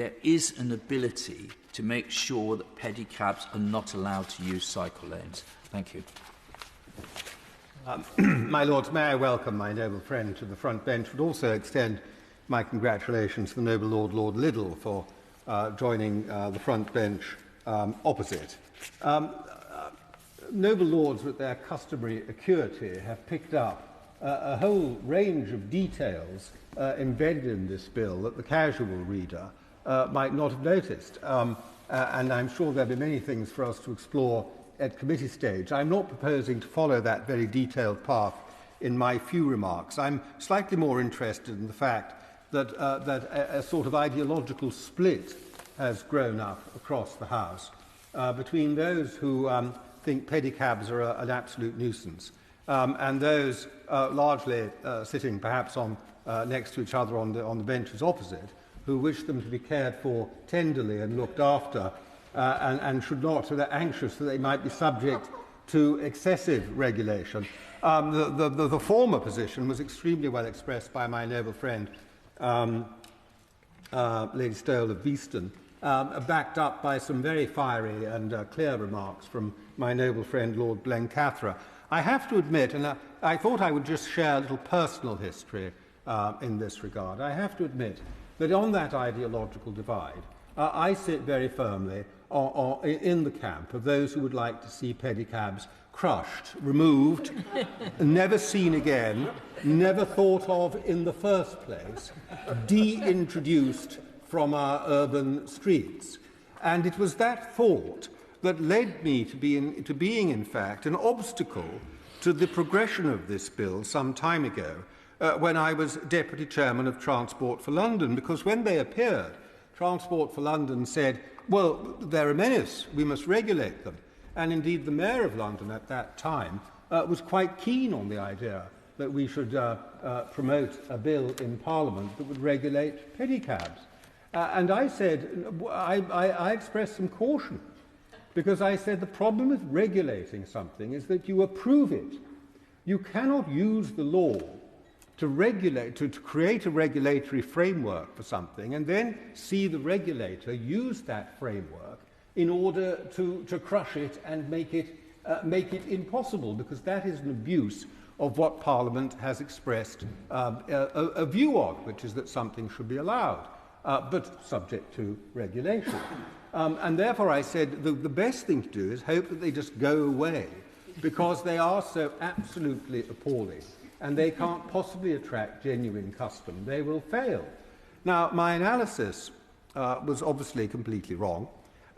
there is an ability to make sure that pedicabs are not allowed to use cycle lanes. Thank you. My Lords, may I welcome my noble friend to the front bench, but also extend my congratulations to the noble Lord, Lord Liddell, for joining the front bench opposite. Noble Lords, with their customary acuity, have picked up a whole range of details embedded in this bill that the casual reader might not have noticed. And I'm sure there'll be many things for us to explore at committee stage. I'm not proposing to follow that very detailed path in my few remarks. I'm slightly more interested in the fact that, a sort of ideological split has grown up across the House between those who think pedicabs are an absolute nuisance and those largely sitting perhaps on, next to each other on the benches opposite, who wish them to be cared for tenderly and looked after and should not, so they're anxious that they might be subject to excessive regulation. The former position was extremely well expressed by my noble friend, Lady Stowell of Beeston, backed up by some very fiery and clear remarks from my noble friend Lord Blencathra. I have to admit, and I thought I would just share a little personal history in this regard. I have to admit that on that ideological divide, I sit very firmly in the camp of those who would like to see pedicabs crushed, removed, never seen again, never thought of in the first place, de-introduced from our urban streets. And it was that thought that led me to being, in fact, an obstacle to the progression of this bill some time ago, when I was Deputy Chairman of Transport for London, because when they appeared, Transport for London said, well, they're a menace, we must regulate them. And indeed, the Mayor of London at that time was quite keen on the idea that we should promote a bill in Parliament that would regulate pedicabs. And I said, I expressed some caution, because I said the problem with regulating something is that you approve it. You cannot use the law to regulate, to create a regulatory framework for something and then see the regulator use that framework in order to crush it and make it impossible, because that is an abuse of what Parliament has expressed a view of, which is that something should be allowed, but subject to regulation. And therefore I said the best thing to do is hope that they just go away, because they are so absolutely appalling and they can't possibly attract genuine custom. They will fail. Now, my analysis was obviously completely wrong,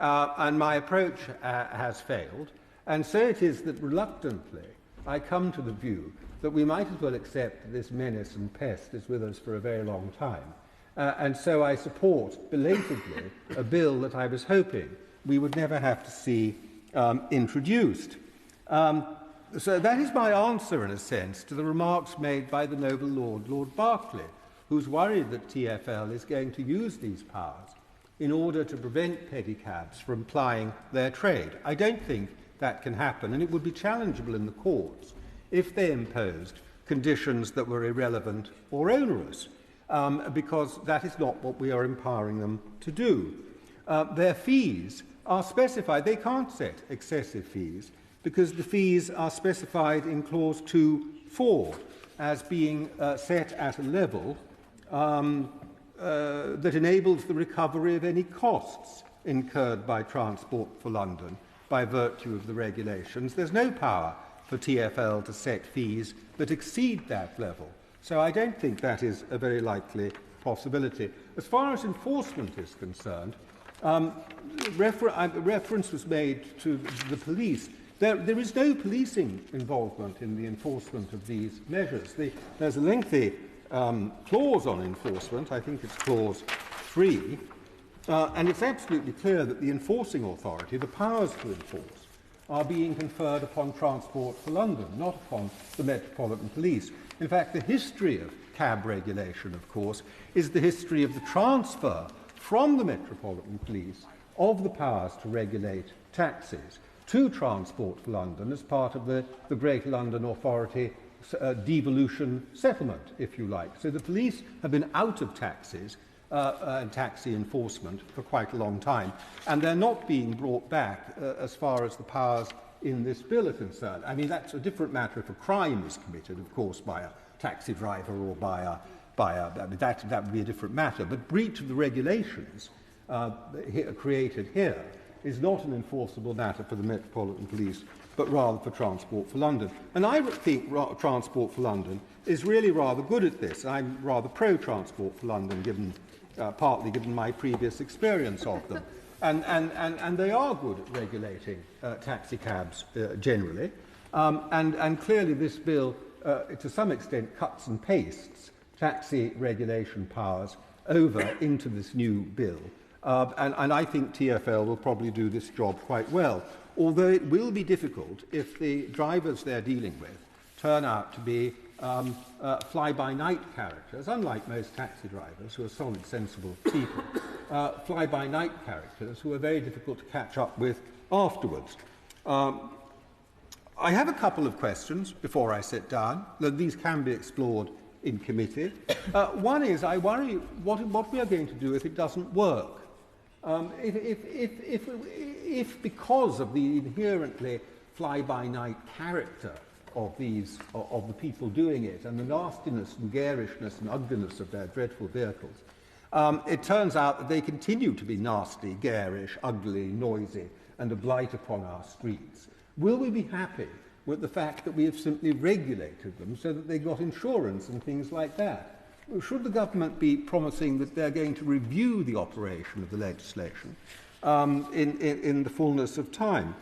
and my approach has failed, and so it is that reluctantly I come to the view that we might as well accept that this menace and pest is with us for a very long time. And so I support, belatedly, a bill that I was hoping we would never have to see introduced. So that is my answer, in a sense, to the remarks made by the noble Lord, Lord Berkeley, who's worried that TfL is going to use these powers in order to prevent pedicabs from plying their trade. I don't think that can happen, and it would be challengeable in the courts if they imposed conditions that were irrelevant or onerous, because that is not what we are empowering them to do. Their fees are specified. They can't set excessive fees, because the fees are specified in Clause 2(4) as being set at a level that enables the recovery of any costs incurred by Transport for London by virtue of the regulations. There's no power for TfL to set fees that exceed that level. So I don't think that is a very likely possibility. As far as enforcement is concerned, reference was made to the police. There is no policing involvement in the enforcement of these measures. There's a lengthy clause on enforcement, I think it's Clause 3, and it's absolutely clear that the enforcing authority, the powers to enforce, are being conferred upon Transport for London, not upon the Metropolitan Police. In fact, the history of cab regulation, of course, is the history of the transfer from the Metropolitan Police of the powers to regulate taxis to Transport for London as part of the Greater London Authority devolution settlement, if you like. So the police have been out of taxis and taxi enforcement for quite a long time, and they're not being brought back as far as the powers in this bill are concerned. I mean, that's a different matter if a crime is committed, of course, by a taxi driver or that would be a different matter. But breach of the regulations created here is not an enforceable matter for the Metropolitan Police, but rather for Transport for London. And I think Transport for London is really rather good at this. I'm rather pro-Transport for London, partly given my previous experience of them. And they are good at regulating taxi cabs generally. And clearly this bill, to some extent, cuts and pastes taxi regulation powers over into this new bill. And I think TfL will probably do this job quite well, although it will be difficult if the drivers they're dealing with turn out to be fly-by-night characters, unlike most taxi drivers who are solid, sensible people, fly-by-night characters who are very difficult to catch up with afterwards. I have a couple of questions before I sit down. These can be explored in committee. One is, I worry what we are going to do if it doesn't work. If because of the inherently fly-by-night character of the people doing it, and the nastiness and garishness and ugliness of their dreadful vehicles, it turns out that they continue to be nasty, garish, ugly, noisy, and a blight upon our streets. Will we be happy with the fact that we have simply regulated them so that they got insurance and things like that? Should the government be promising that they're going to review the operation of the legislation in the fullness of time?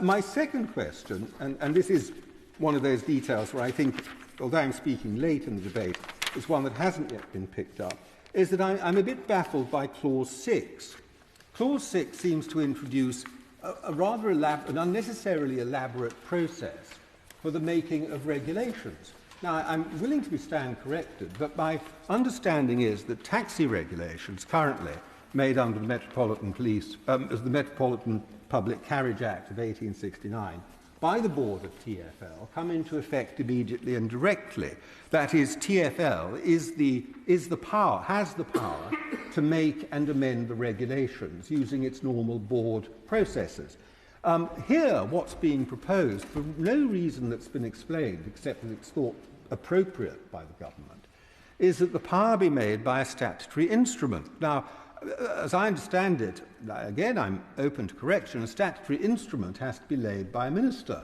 My second question, and this is one of those details where I think, although I'm speaking late in the debate, is one that hasn't yet been picked up, is that I'm a bit baffled by Clause 6. Clause 6 seems to introduce a rather an unnecessarily elaborate process for the making of regulations. Now, I'm willing to stand corrected, but my understanding is that taxi regulations currently made under the Metropolitan Police, as the Metropolitan Public Carriage Act of 1869, by the board of TfL come into effect immediately and directly. That is, TfL has the power to make and amend the regulations using its normal board processes. Here, what's being proposed, for no reason that's been explained, except that it's thought appropriate by the government, is that the power be made by a statutory instrument. Now, as I understand it, again, I'm open to correction, a statutory instrument has to be laid by a minister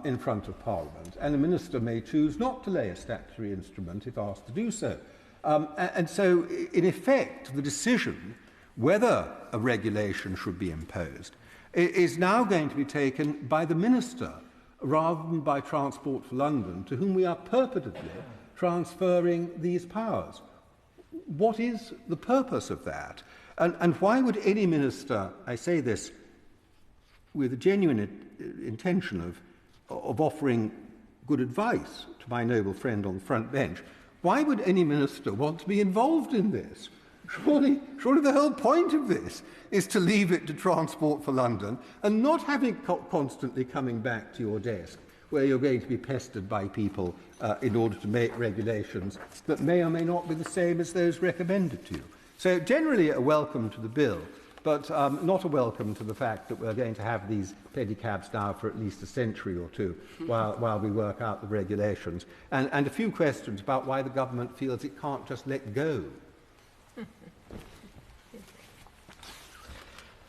in front of Parliament, and a minister may choose not to lay a statutory instrument if asked to do so. And so, in effect, the decision whether a regulation should be imposed is now going to be taken by the minister rather than by Transport for London, to whom we are purportedly transferring these powers. What is the purpose of that? And why would any minister, I say this with a genuine intention of offering good advice to my noble friend on the front bench, why would any minister want to be involved in this? Surely the whole point of this is to leave it to Transport for London and not have it constantly coming back to your desk where you're going to be pestered by people in order to make regulations that may or may not be the same as those recommended to you. So generally a welcome to the bill, but not a welcome to the fact that we're going to have these pedicabs now for at least a century or two while we work out the regulations. And a few questions about why the government feels it can't just let go.